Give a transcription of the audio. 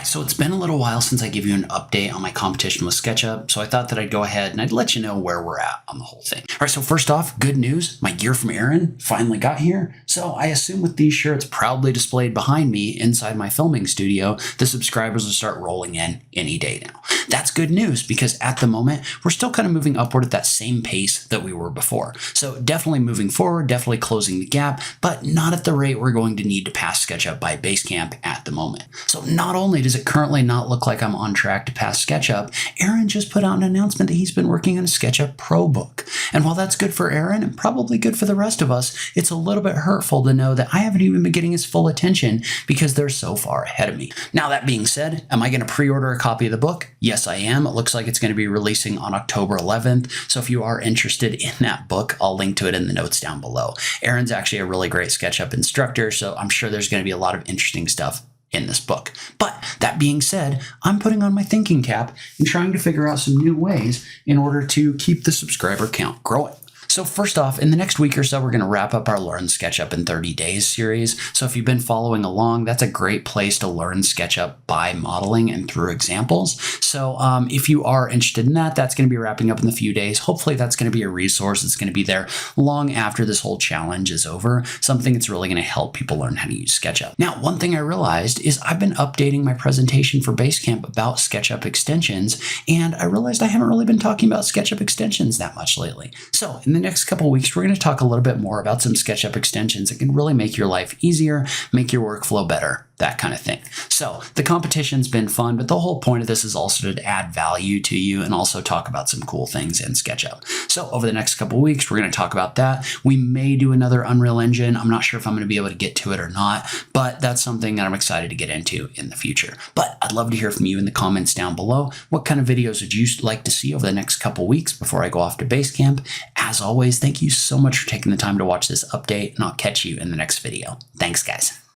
right, so it's been a little while since I gave you an update on my competition with SketchUp, so I thought that I'd go ahead and I'd let you know where we're at on the whole thing. All right, so first off, good news, my gear from Aaron finally got here. So I assume with these shirts proudly displayed behind me inside my filming studio, the subscribers will start rolling in any day now. That's good news because at the moment, we're still kind of moving upward at that same pace that we were before. So definitely moving forward, definitely closing the gap, but not at the rate we're going to need to pass SketchUp by Basecamp at the moment. So not only does it currently not look like I'm on track to pass SketchUp, Aaron just put out an announcement that he's been working on a SketchUp Pro book. And while that's good for Aaron and probably good for the rest of us, it's a little bit hurtful to know that I haven't even been getting his full attention because they're so far ahead of me. Now that being said, am I going to pre-order a copy of the book? Yes, I am. It looks like it's going to be releasing on October 11th. So if you are interested in that book, I'll link to it in the notes down below. Aaron's actually a really great SketchUp instructor, so I'm sure there's going to be a lot of interesting stuff in this book. But that being said, I'm putting on my thinking cap and trying to figure out some new ways in order to keep the subscriber count growing. So first off, in the next week or so, we're going to wrap up our Learn SketchUp in 30 Days series. So if you've been following along, that's a great place to learn SketchUp by modeling and through examples. So if you are interested in that, that's going to be wrapping up in a few days. Hopefully that's going to be a resource that's going to be there long after this whole challenge is over, something that's really going to help people learn how to use SketchUp. Now, one thing I realized is I've been updating my presentation for Basecamp about SketchUp extensions, and I realized I haven't really been talking about SketchUp extensions that much lately. So in the next couple of weeks, we're going to talk a little bit more about some SketchUp extensions that can really make your life easier, make your workflow better, that kind of thing. So the competition's been fun, but the whole point of this is also to add value to you and also talk about some cool things in SketchUp. So over the next couple of weeks, we're going to talk about that. We may do another Unreal Engine. I'm not sure if I'm going to be able to get to it or not, but that's something that I'm excited to get into in the future. But I'd love to hear from you in the comments down below. What kind of videos would you like to see over the next couple of weeks before I go off to Basecamp? As always, thank you so much for taking the time to watch this update, and I'll catch you in the next video. Thanks, guys.